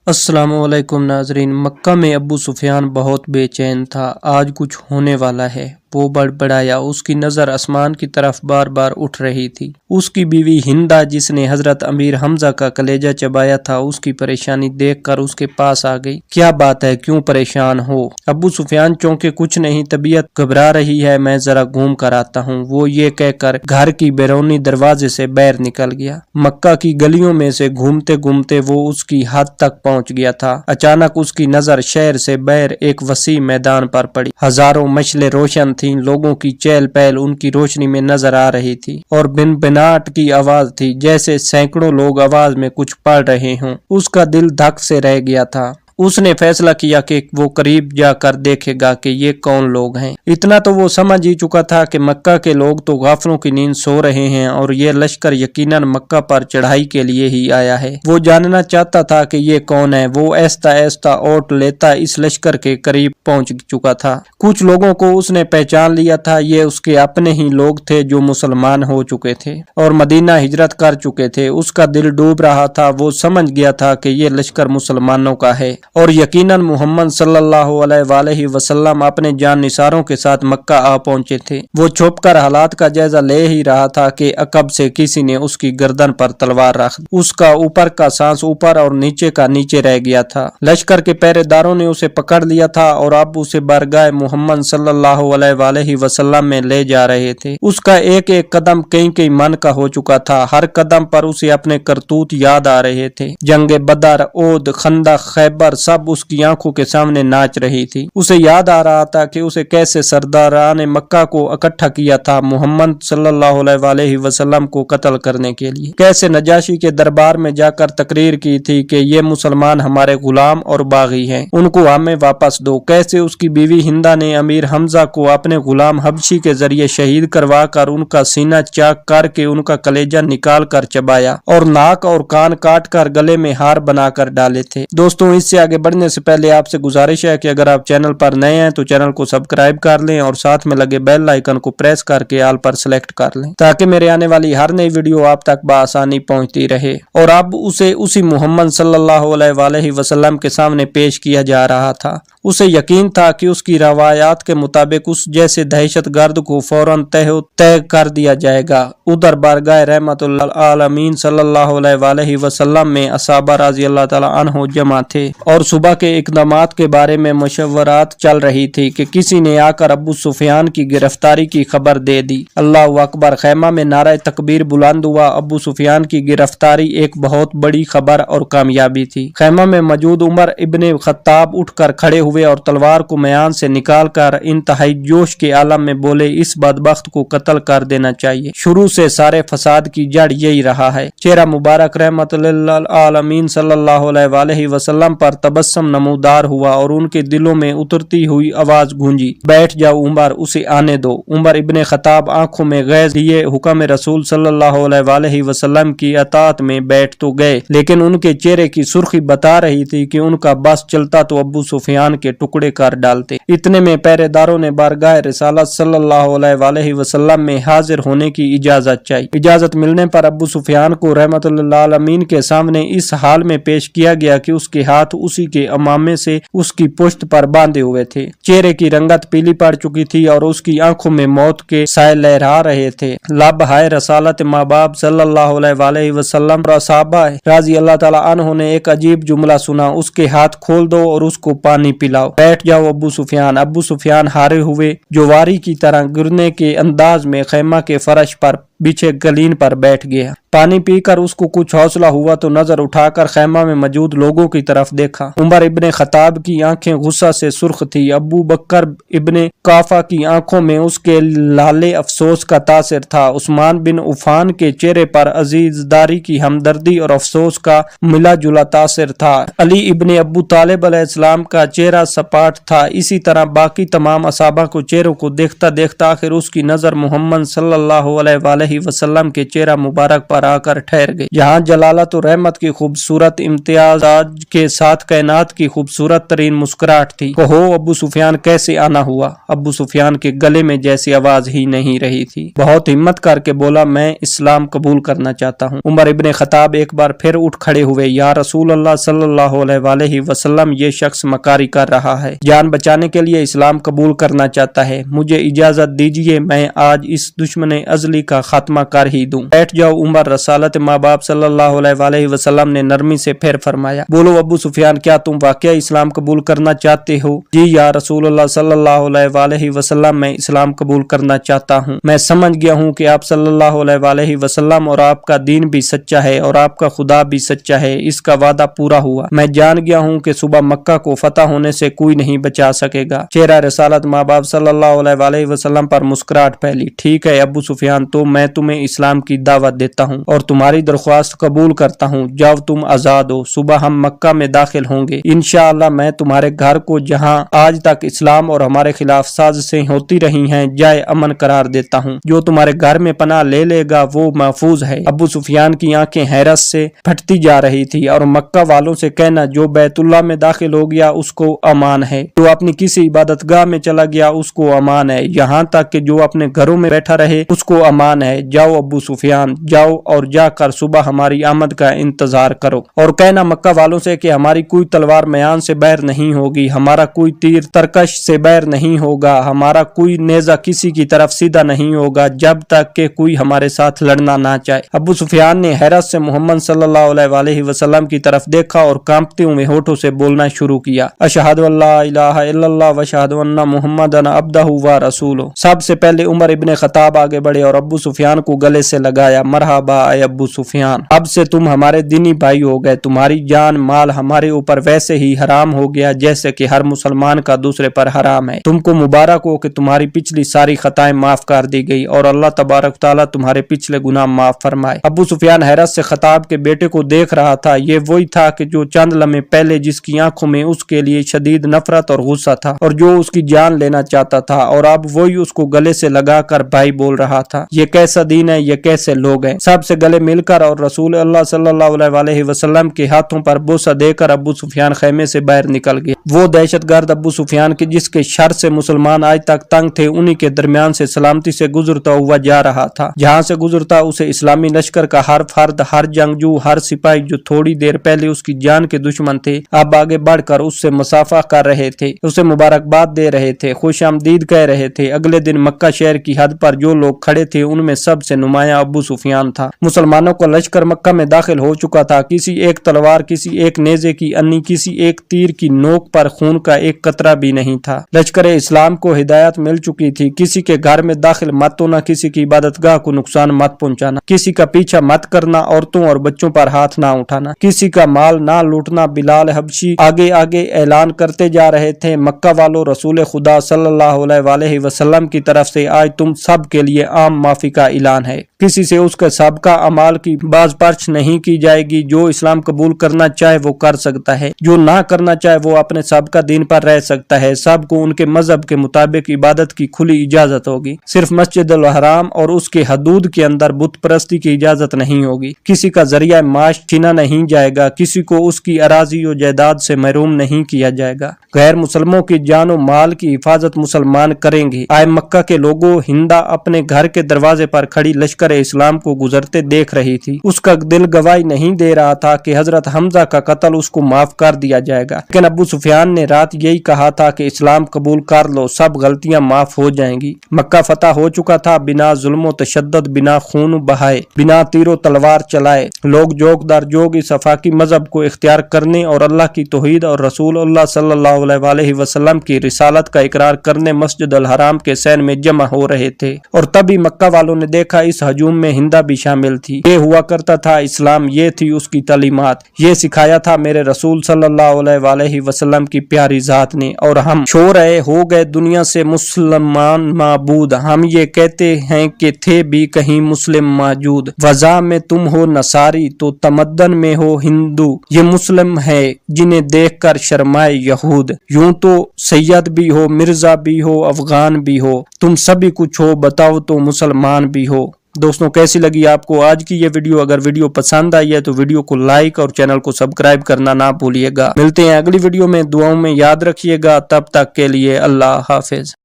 अस्सलाम वालेकुम नाजरीन। मक्का में अबू सुफियान बहुत बेचैन था। आज कुछ होने वाला है, वो बड़बड़ाया। उसकी नज़र आसमान की तरफ बार बार उठ रही थी। उसकी बीवी हिंदा, जिसने हजरत अमीर हमजा का कलेजा चबाया था, उसकी परेशानी देखकर उसके पास आ गई। क्या बात है, क्यों परेशान हो? अबू सुफियान चौंके। कुछ नहीं, तबीयत घबरा रही है, मैं जरा घूम कर आता हूँ। वो ये कहकर घर की बैरूनी दरवाजे से बाहर निकल गया। मक्का की गलियों में से घूमते घूमते वो उसकी हद तक पहुंच गया था। अचानक उसकी नजर शहर से बाहर एक वसी मैदान पर पड़ी। हजारों मशलें रोशन थीं, लोगों की चहल पहल उनकी रोशनी में नजर आ रही थी और बिनबिनाट की आवाज थी, जैसे सैकड़ों लोग आवाज में कुछ पढ़ रहे हों। उसका दिल धक से रह गया था। उसने फैसला किया कि वो करीब जाकर देखेगा कि ये कौन लोग हैं। इतना तो वो समझ ही चुका था कि मक्का के लोग तो गाफलों की नींद सो रहे हैं और ये लश्कर यकीनन मक्का पर चढ़ाई के लिए ही आया है। वो जानना चाहता था कि ये कौन है। वो ऐसा ऐसा ओट लेता इस लश्कर के करीब पहुंच चुका था। कुछ लोगों को उसने पहचान लिया था। ये उसके अपने ही लोग थे जो मुसलमान हो चुके थे और मदीना हिजरत कर चुके थे। उसका दिल डूब रहा था। वो समझ गया था कि ये लश्कर मुसलमानों का है और यकीनन मोहम्मद सल्लल्लाहु अलैहि वसल्लम अपने जान निसारों के साथ मक्का आ पहुंचे थे। वो छुपकर हालात का जायजा ले ही रहा था कि अकब से किसी ने उसकी गर्दन पर तलवार रख दी। उसका ऊपर का सांस ऊपर और नीचे का नीचे रह गया था। लश्कर के पहरेदारों ने उसे पकड़ लिया था और अब उसे बारगाह मोहम्मद सल्लल्लाहु अलैहि वसल्लम में ले जा रहे थे। उसका एक एक कदम कई कई मन का हो चुका था। हर कदम पर उसे अपने करतूत याद आ रहे थे। जंगे बदर, ओद, खंदक, खैबर सब उसकी आंखों के सामने नाच रही थी। उसे याद आ रहा था कि उसे कैसे सरदारान मक्का को इकट्ठा किया था मोहम्मद सल्लल्लाहु अलैहि वसल्लम को कत्ल करने के लिए। कैसे नजाशी के दरबार में जाकर तकरीर की थी कि ये मुसलमान हमारे गुलाम और बागी हैं, उनको हमें वापस दो। कैसे उसकी बीवी हिंदा ने अमीर हमजा को अपने गुलाम हबशी के जरिए शहीद करवा कर उनका सीना चाक करके उनका कलेजा निकाल कर चबाया और नाक और कान काट कर गले में हार बनाकर डाले थे। दोस्तों, इससे आगे बढ़ने से पहले आपसे गुजारिश है कि अगर आप चैनल पर नए हैं तो चैनल को सब्सक्राइब कर लें और साथ में लगे बेल आइकन को प्रेस करके ऑल पर सेलेक्ट कर लें, ताकि मेरे आने वाली हर नई वीडियो आप तक बआसानी पहुंचती रहे। और अब उसे उसी मोहम्मद सल्लल्लाहु अलैहि वसल्लम के सामने पेश किया जा रहा था। उसे यकीन था कि उसकी रवायात के मुताबिक उस जैसे दहशतगर्द को फौरन तय कर दिया जाएगा। उधर बारगाह रहमतुल आलमीन सल्लल्लाहु अलैहि वसल्लम में असहाबा रज़ी अल्लाह तआला अन्हु जमा थे और सुबह के इक़दामात के बारे में मशवरात चल रही थी कि किसी ने आकर अबू सुफियान की गिरफ्तारी की खबर दे दी। अल्लाहु अकबर। खैमा में नारा तकबीर बुलंद हुआ। अबू सुफियान की गिरफ्तारी एक बहुत बड़ी खबर और कामयाबी थी। खैमा में मौजूद उमर इब्ने खत्ताब उठकर खड़े हुए और तलवार को म्यान से निकालकर इंतहाई जोश के आलम में बोले, इस बदबख्त को कत्ल कर देना चाहिए। शुरू से सारे फसाद की जड़ यही रहा है। चेहरा मुबारक रहमतुल आलमीन सल्लल्लाहु अलैहि वसल्लम पर तबस्सुम नमूदार हुआ और उनके दिलों में उतरती हुई आवाज गूंजी, बैठ जाओ उमर, उसे आने दो। उमर इब्ने खत्ताब आंखों में गैज लिए हुक्म रसूल सल्लल्लाहु अलैहि वसल्लम की अतात में बैठ तो गए, लेकिन उनके चेहरे की सुर्खी बता रही थी कि उनका बस चलता तो अबू सुफियान के टुकड़े कर डालते। इतने में पहरेदारों ने बारगाह रिसालत सल्लल्लाहु अलैहि वसल्लम में हाजिर होने की इजाजत चाहिए। इजाजत मिलने पर अबू सुफियान को रहमतुल्लाह आलमीन के सामने इस हाल में पेश किया गया कि उसके हाथ उसी के अमामे से उसकी पुश्त पर बांधे हुए थे। चेहरे की रंगत पीली पड़ चुकी थी और उसकी आंखों में मौत के साए लहरा रहे थे। लब हाय रसालत माँ बाप सल्लल्लाहु अलैहि वसल्लम और असहाबा रज़ी अल्लाह तआला अन्हु ने एक अजीब जुमला सुना, उसके हाथ खोल दो और उसको पानी पिलाओ। बैठ जाओ अबू सुफियान। अबू सुफियान हारे हुए जुवारी की तरह गिरने के अंदाज में खैमा के फर्श पर बिछे गलीन पर बैठ गया। पानी पीकर उसको कुछ हौसला हुआ तो नजर उठाकर खैमा में मौजूद लोगों की तरफ देखा। उमर इब्ने खत्ताब की आंखें गुस्सा से सुर्ख थी। अबू बकर इब्ने काफा की आंखों में उसके लाले अफसोस का तासिर था। उस्मान बिन उफान के चेहरे पर अजीजदारी की हमदर्दी और अफसोस का मिला जुला तासिर था। अली इब्ने अबू तालिब अलैहिस्सलाम का चेहरा सपाट था। इसी तरह बाकी तमाम असहाबा को चेहरों को देखता देखता आखिर उसकी नजर मोहम्मद सल्लल्लाहु अलैहि अलैहि वसल्लम के चेहरा मुबारक पर आकर ठहर गए। यहाँ जलालत और रहमत की खूबसूरत इम्तियाज के साथ कायनात की खूबसूरत तरीन मुस्कुराहट थी। कहो अबू सुफियान कैसे आना हुआ? अबू सुफियान के गले में जैसी आवाज ही नहीं रही थी। बहुत हिम्मत करके बोला, मैं इस्लाम कबूल करना चाहता हूँ। उमर इब्ने खताब एक बार फिर उठ खड़े हुए। या रसूल अल्लाह सल्लल्लाहु अलैहि वसल्लम, ये शख्स मकारी कर रहा है, जान बचाने के लिए इस्लाम कबूल करना चाहता है। मुझे इजाजत दीजिए, मैं आज इस दुश्मन अजली का खात्मा कर ही दूं। बैठ जाओ उमर। रसालत माँ बाप सल्लल्लाहु अलैहि वसल्लम ने नरमी से फिर फरमाया, बोलो अबू सुफियान, क्या तुम वाकई इस्लाम कबूल करना चाहते हो? जी या रसूल अल्लाह सल्लल्लाहु अलैहि वसल्लम, मैं इस्लाम कबूल करना चाहता हूँ। मैं समझ गया हूँ कि आप सल्लल्लाहु अलैहि वसल्लम और आपका दीन भी सच्चा है और आपका खुदा भी सच्चा है। इसका वादा पूरा हुआ। मैं जान गया हूँ कि सुबह मक्का को फतह होने से कोई नहीं बचा सकेगा। चेहरा रसालत माँ बाप सल्लल्लाहु अलैहि वसल्लम पर मुस्कुराहट फैली। ठीक है अबू सुफियान, तो मैं तुम्हें इस्लाम की दावत देता हूँ और तुम्हारी दरख्वास्त कबूल करता हूँ। जाओ तुम आजाद हो। सुबह हम मक्का में दाखिल होंगे। इंशाअल्लाह मैं तुम्हारे घर को, जहाँ आज तक इस्लाम और हमारे खिलाफ साजिशें होती रही हैं, जाए अमन करार देता हूँ। जो तुम्हारे घर में पनाह ले लेगा वो महफूज है। अबू सुफियान की आंखें हैरत से फटती जा रही थी। और मक्का वालों से कहना, जो बैतुल्लाह में दाखिल हो गया उसको अमान है, जो अपनी किसी इबादतगाह में चला गया उसको अमान है, यहाँ तक कि जो अपने घरों में बैठा रहे उसको अमान है। जाओ अबू सुफियान, जाओ और जाकर सुबह हमारी आमद का इंतजार करो और कहना मक्का वालों से कि हमारी कोई तलवार म्यान से बैर नहीं होगी, हमारा कोई तीर तरकश से बैर नहीं होगा, हमारा कोई नेजा किसी की तरफ सीधा नहीं होगा जब तक कि कोई हमारे साथ लड़ना ना चाहे। अबू सुफियान ने हैरत से मोहम्मद सल्लल्लाहु अलैहि वसल्लम की तरफ देखा और कांपते हुए होठों से बोलना शुरू किया, अशहदु अल्ला इलाहा इल्लल्लाह व अशहदु अन्ना मुहम्मदन अब्दुहु व रसूलुहु। सबसे पहले उमर इब्ने खताब आगे बढ़े और अबू सुफियान को गले से लगाया। मरहबा ए अबू सुफियान, अब से तुम हमारे दीनी भाई हो गए। तुम्हारी जान माल हमारे ऊपर वैसे ही हराम हो गया जैसे कि हर मुसलमान का दूसरे पर हराम है। तुमको मुबारक हो कि तुम्हारी पिछली सारी खताएं माफ कर दी गई और अल्लाह तबारक तआला तुम्हारे पिछले गुनाह माफ फरमाए। अबू सुफियान हैरत से खताब के बेटे को देख रहा था। ये वही था कि जो चंद लम्हे पहले जिसकी आंखों में उसके लिए शदीद नफरत और गुस्सा था और जो उसकी जान लेना चाहता था, और अब वही उसको गले से लगाकर भाई बोल रहा था। ये कैसा दीन है, ये कैसे लोग हैं। सबसे गले मिलकर और रसूल अल्लाह सल्लल्लाहु अलैहि वसल्लम के हाथों पर बोसा देकर अबू सुफियान खैमे से बाहर निकल गया। वो दहशतगर्द अबू सुफियान के जिसके शर से मुसलमान आज तक तंग थे, उन्हीं के दरमियान से सलामती से गुजरता हुआ जा रहा था। जहाँ से गुजरता उसे इस्लामी लश्कर का हर फर्द, हर जंगजू, हर सिपाही जो थोड़ी देर पहले उसकी जान के दुश्मन थे, अब आगे बढ़कर उससे मुसाफा कर रहे थे, उसे मुबारकबाद दे रहे थे, खुश आमदीद कह रहे थे। अगले दिन मक्का शहर की हद पर जो लोग खड़े थे उनमें सबसे नुमाया अबू सुफियान था। मुसलमानों का लश्कर मक्का में दाखिल हो चुका था। किसी एक तलवार, किसी एक नेजे की अन्नी, किसी एक तीर की नोक पर खून का एक कतरा भी नहीं था। लश्कर इस्लाम को हिदायत मिल चुकी थी, किसी के घर में दाखिल मत होना, किसी की इबादतगाह को नुकसान मत पहुंचाना, किसी का पीछा मत करना, औरतों और बच्चों पर हाथ ना उठाना, किसी का माल ना लूटना। बिलाल हबशी आगे आगे ऐलान करते जा रहे थे, मक्का वालों, रसूल खुदा सल्लल्लाहु अलैहि वसल्लम की तरफ से आज तुम सब के लिए आम माफी का ऐलान है। किसी से उसके सबका अमाल की बाज़पर्च नहीं की जाएगी। जो इस्लाम कबूल करना चाहे वो कर सकता है, जो ना करना चाहे वो अपने सबका दीन पर रह सकता है। सबको उनके मजहब के मुताबिक इबादत की खुली इजाजत होगी। सिर्फ मस्जिद अल हराम और उसके हदूद के अंदर बुत परस्ती की इजाजत नहीं होगी। किसी का जरिया माश छीना नहीं जाएगा, किसी को उसकी अराजी और जायदाद से महरूम नहीं किया जाएगा। गैर मुसलमों की जान और माल की हिफाजत मुसलमान करेंगे। आए मक्का के लोगों, हिंदा अपने घर के दरवाजे पर खड़ी लश्कर इस्लाम को गुजरते देख रही थी। उसका दिल गवाही नहीं दे रहा था कि हजरत हमजा का कत्ल उसको माफ कर दिया जाएगा, लेकिन अबू सुफियान ने रात यही कहा था कि इस्लाम कबूल कर लो, सब गलतियां माफ हो जाएंगी। मक्का फतह हो चुका था। बिना जुल्म तशद्दुद, बिना खून बहाए, बिना तीरों तलवार चलाए, लोग जोग दर जोग इस अफाकी मजहब को इख्तियार करने और अल्लाह की तौहीद और रसूल अल्लाह सल्लल्लाहु अलैहि वसल्लम की रिसालत का इकरार करने मस्जिद अल हराम के सैन में जमा हो रहे थे। और तभी मक्का वालों ने देखा इस हजूम में हिंदा भी शामिल थी। ये हुआ करता था इस्लाम, ये थी उसकी तालीमात, ये सिखाया था मेरे रसूल सल्लल्लाहु अलैहि वसल्लम की प्यारी जात ने। और हम छो रहे हो गए दुनिया से मुसलमान माबूद, हम ये कहते हैं कि थे भी कहीं मुस्लिम मौजूद। वज़ा में तुम हो नसारी तो तमद्दन में हो हिंदू, ये मुस्लिम है जिन्हें देख कर शर्माए यहूद। यूं तो सैयद भी हो, मिर्जा भी हो, अफगान भी हो, तुम सभी कुछ हो, बताओ तो मुसलमान भी हो। दोस्तों कैसी लगी आपको आज की ये वीडियो? अगर वीडियो पसंद आई है तो वीडियो को लाइक और चैनल को सब्सक्राइब करना ना भूलिएगा। मिलते हैं अगली वीडियो में, दुआओं में याद रखिएगा। तब तक के लिए अल्लाह हाफिज।